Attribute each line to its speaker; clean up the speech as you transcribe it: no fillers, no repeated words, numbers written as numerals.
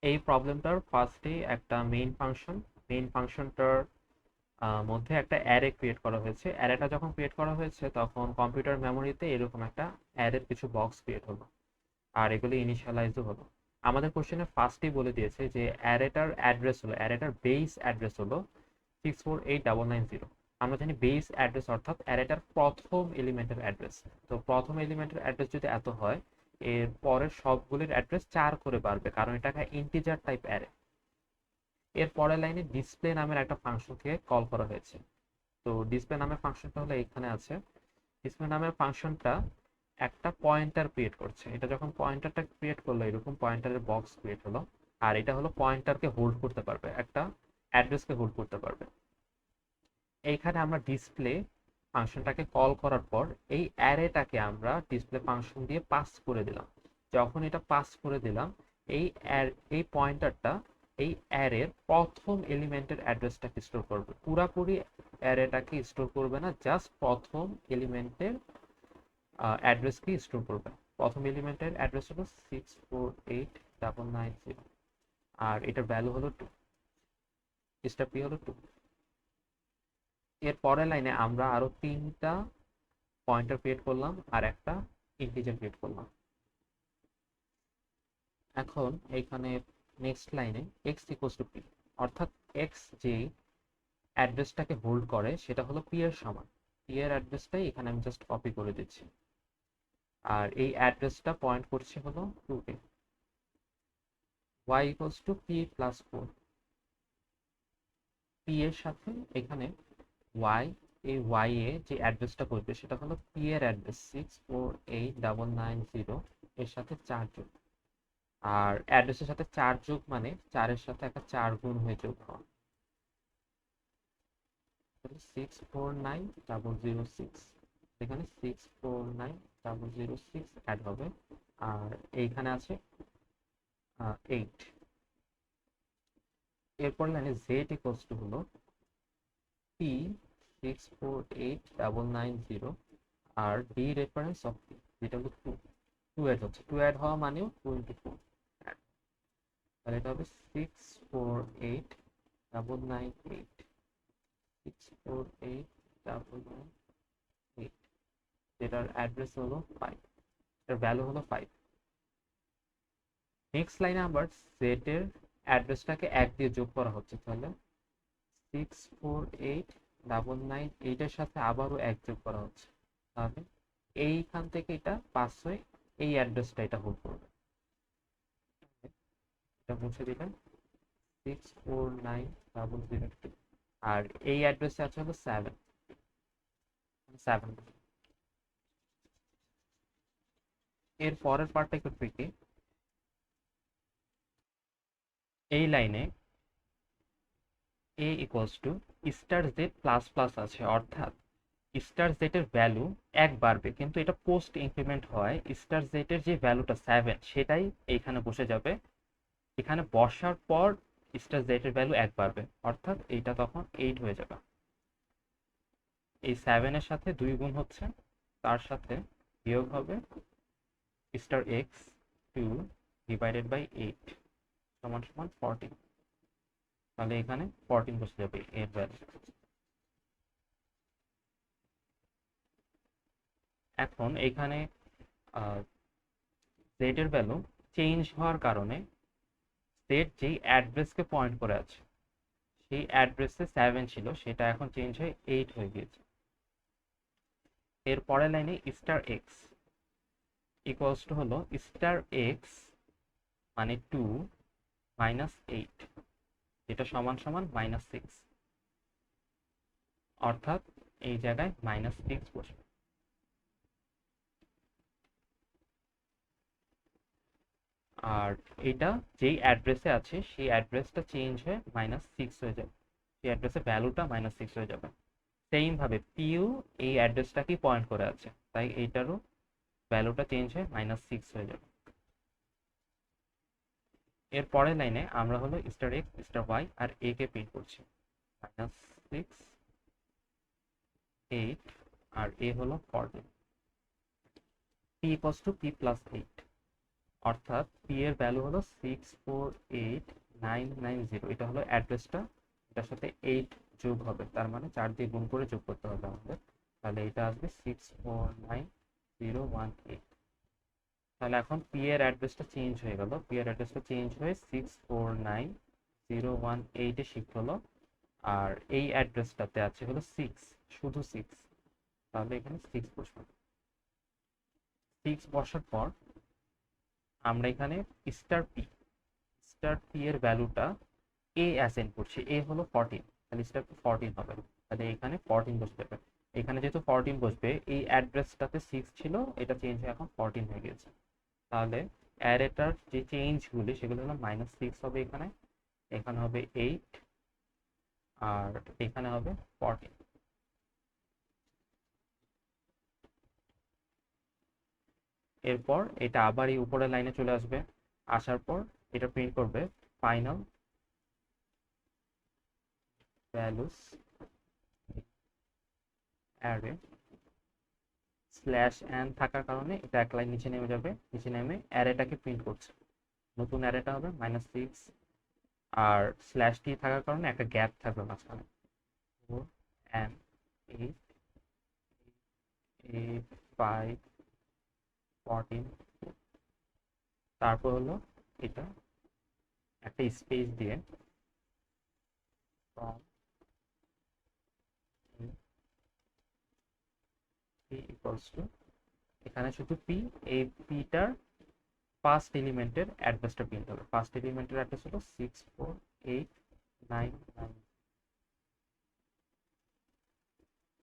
Speaker 1: এই প্রবলেমটার ফার্স্টে একটা মেইন ফাংশনটার মধ্যে একটা অ্যারে ক্রিয়েট করা হয়েছে। অ্যারেটা যখন ক্রিয়েট করা হয়েছে তখন কম্পিউটার মেমোরিতে এরকম একটা অ্যারের কিছু বক্স ক্রিয়েট হলো, আর এগুলি ইনিশিয়ালাইজও হলো। আমাদের কোশ্চেনে ফার্স্টেই বলে দিয়েছে যে অ্যারেটার বেস অ্যাড্রেস হলো 648,990। আমরা জানি বেস অ্যাড্রেস অর্থাৎ অ্যারেটার প্রথম এলিমেন্টের অ্যাড্রেস। তো প্রথম এলিমেন্টের অ্যাড্রেস যদি এত হয়, এর পরের সবগুলির অ্যাড্রেস 4 করে বাড়বে, কারণ এটা একটা ইন্টিজার টাইপ অ্যারে। এর পরের লাইনে ডিসপ্লে নামের একটা ফাংশনকে কল করা হয়েছে। তো ডিসপ্লে নামের ফাংশনটা হলো এখানে আছে। ডিসপ্লে নামের ফাংশনটা একটা পয়েন্টার ক্রিয়েট করছে। এটা যখন পয়েন্টারটা ক্রিয়েট করলো, এরকম পয়েন্টারের বক্স ক্রিয়েট হলো। আর এটা হলো পয়েন্টারকে হোল্ড করতে পারবে, একটা অ্যাড্রেসকে হোল্ড করতে পারবে। এইখানে আমরা ডিসপ্লে ফাংশনটাকে কল করার পর এই অ্যারেটাকে আমরা ডিসপ্লে ফাংশন দিয়ে পাস করে দিলাম। যখন এটা পাস করে দিলাম, এই এই পয়েন্টারটা এই অ্যারের প্রথম এলিমেন্টের অ্যাড্রেসটাকে স্টোর করবে, পুরাপুরি অ্যারেটাকে স্টোর করবে না, জাস্ট প্রথম এলিমেন্টের অ্যাড্রেসকে স্টোর করবে। প্রথম এলিমেন্টের অ্যাড্রেস হলো 648,990, আর এটার ভ্যালু হলো 2, স্টেপ পি হলো 2। এর পরের লাইনে আমরা আরো 3টা পয়েন্টার ক্রিয়েট করলাম আর একটা ইন্টিজার ক্রিয়েট করলাম। এখন এইখানে নেক্সট লাইনে এক্স ইকুয়ালস টু পি, অর্থাৎ এক্স যে অ্যাড্রেসটাকে হোল্ড করে সেটা হলো পি এর সমান। পি এর অ্যাড্রেসটাই এখানে আমি জাস্ট কপি করে দিচ্ছি, আর এই অ্যাড্রেসটা পয়েন্ট করছে হলো 2 এ। y equals to P plus 4। P এর সাথে এখানে y, এই y এ যে অ্যাড্রেসটা করবে সেটা হলো পি এর অ্যাড্রেস 648,990, এর সাথে 4 যোগ। আর অ্যাড্রেসের সাথে 4 যোগ মানে 4-এর সাথে একটা 4 গুণ হয়ে যোগ হওয়া, 649,006। এখানে 649,006 অ্যাড হবে। আর এইখানে আছে 8। এরপর লাইনে জেড ইকুয়ালস টু হলো পি 648,990, আর ডি রেফারেন্স অফ পি যেটা হলো 2। 2 অ্যাড হচ্ছে, 2 অ্যাড হওয়া মানেও 24। তাহলে এটা হবে 648,990, 648,990, যেটার অ্যাড্রেস হলো 5, এটার ভ্যালু হলো 5। নেক্সট লাইনে আবার সেট এর অ্যাড্রেসটাকে 1 দিয়ে যোগ করা হচ্ছে, তাহলে 648,990 এইটার সাথে আবারও 1 যোগ করা হচ্ছে। তাহলে এইখান থেকে এটা পাস হয়ে এই অ্যাড্রেসটা এটা হোল্ড করবে। এটা মুছে দিলাম, 649,002। আর এই অ্যাড্রেসে আছে হলো 7। 7 এর পরের পার্টটা একটু ট্রিকি। এই লাইনে A equals to star Z plus plus আছে, অর্থাৎ স্টার জেড এর ভ্যালু 1 বাড়বে, কিন্তু এটা পোস্ট ইনক্রিমেন্ট হয়। স্টার জেড এর যে ভ্যালুটা 7 সেটাই এইখানে বসে যাবে। এখানে বসার পর স্টার জেড এর ভ্যালু 1 বাড়বে, অর্থাৎ এইটা তখন 8 হয়ে যাবে। এই 7 এর সাথে 2 গুণ হচ্ছে, তার সাথে বিয়োগ হবে স্টার এক্স 2 ডিভাইডেড বাই 8 সমান সমান 14। তাহলে এখানে 14 বসে যাবে এর ভ্যালু। এখন এখানে জেড এর ভ্যালু চেঞ্জ হওয়ার কারণে জেড যেই অ্যাড্রেসকে পয়েন্ট করে আছে সেই অ্যাড্রেসে 7 ছিল, সেটা এখন চেঞ্জ হয়ে 8 হয়ে গিয়েছে। এর পরের লাইনে স্টার এক্স ইকুয়ালস টু হলো স্টার এক্স মানে 2 মাইনাস 8, যেটা সমান সমান -6, অর্থাৎ এই জায়গায় -6 বসবে। আর এটা যেই অ্যাড্রেসে আছে সেই অ্যাড্রেসটা চেঞ্জ হয়ে -6 হয়ে যাবে, সেই অ্যাড্রেসের ভ্যালুটা -6 হয়ে যাবে। সেম ভাবে পিউ এই অ্যাড্রেসটাকেই পয়েন্ট করে আছে, তাই এইটারও ভ্যালুটা চেঞ্জ হয়ে -6 হয়ে যাবে। এর পরের লাইনে আমরা হলো স্টার এক্স স্টার ওয়াই আর এ কে প্রিন্ট করছি, -6, 8, আর এ হলো 14। P equals to P plus 8। অর্থাৎ পি এর ভ্যালু হলো 648,990, এটা হলো অ্যাড্রেসটা, এটার সাথে 8 যোগ হবে, তার মানে 4 দিয়ে গুণ করে যোগ করতে হবে আমাদের, তাহলে এটা আসবে 649,018। তাহলে এখন পি এর অ্যাড্রেসটা চেঞ্জ হয়ে গেল, পি এর অ্যাড্রেসটা চেঞ্জ হয়ে 649,018-এ শিফট হলো। আর এই অ্যাড্রেসটাতে আছে হলো 6, শুধু 6, তাহলে এখানে 6 বসবে। 6 বসার পর আমরা এখানে স্টার পি এর ভ্যালুটা এ অ্যাসাইন করছি, এ হলো 14, তাহলে স্টার পি 14 হবে, তাহলে এখানে 14 বসতে হবে। এখানে যেহেতু 14 বসবে, এই অ্যাড্রেসটাতে 6 ছিল, এটা চেঞ্জ হয়ে এখন 14 হয়ে গেছে, তাহলে অ্যারেটার যে চেঞ্জগুলি সেগুলো হলো -6 হবে এখানে, এখানে হবে 8, আর এখানে হবে 14। এরপর এটা আবার এই উপরের লাইনে চলে আসবে, আসার পর এটা প্রিন্ট করবে ফাইনাল ভ্যালুস অ্যারে /n থাকার কারণে এটা এক লাইন নিচে নেমে যাবে, নিচে নেমে অ্যারেটাকে প্রিন্ট করছে, নতুন অ্যারেটা হবে -6, আর /t থাকার কারণে একটা গ্যাপ থাকবে মাঝখানে, 4 and 8, 8, 5, 14, তারপর হলো এটা একটা স্পেস দিয়ে from p equals to, এখানে শুধু পি, এই পিটার ফার্স্ট এলিমেন্টের অ্যাড্রেসটা প্রিন্ট হবে, ফার্স্ট এলিমেন্টের অ্যাড্রেস হলো 648,990,